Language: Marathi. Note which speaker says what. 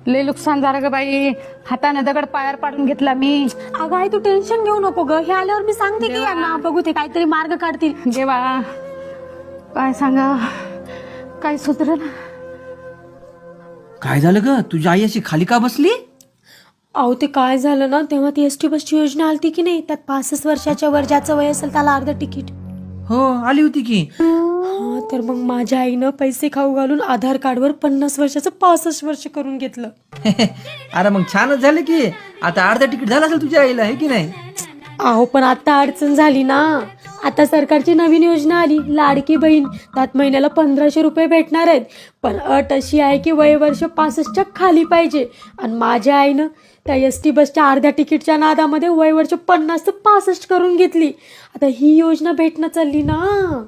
Speaker 1: लय नुकसान झालं ग बाई, हाताने दगड पायावर पाडून घेतला मी.
Speaker 2: अगं आई तू टेन्शन घेऊ नको ग, हे आल्यावर मी सांगते की यांना बघू ते काहीतरी मार्ग काढतील.
Speaker 1: देवा काय सांगा, काय सुधरलं.
Speaker 3: काय झालं ग, तुझी आई अशी खाली का बसली?
Speaker 2: अहो ते काय झालं ना, तेव्हा ती एसटी बसची योजना आलती की नाही, त्यात 65 वर्षाच्या वर ज्याचं वय असेल त्याला अर्ध तिकीट.
Speaker 3: हो आली होती की.
Speaker 2: हा तर मग माझ्या आईनं पैसे खाऊ घालून आधार कार्डवर 50 वर्षाचं 65 वर्ष करून घेतलं.
Speaker 3: अरे मग छानच झालं की, आता अर्ध तिकीट झालं असेल तुझ्या आईला, आहे की नाही?
Speaker 2: अहो पण आता अडचण झाली ना. आता सरकारची नवीन योजना आली, लाडकी बहीण. त्यात महिन्याला 1500 रुपये भेटणार आहेत. पण अट अशी आहे की वय वर्ष 65च्या खाली पाहिजे. आणि माझ्या आईनं त्या एसटी बसच्या अर्ध्या तिकीटच्या नादामध्ये वय वर्ष 50 ते 65 करून घेतली. आता ही योजना भेटणं चालली ना.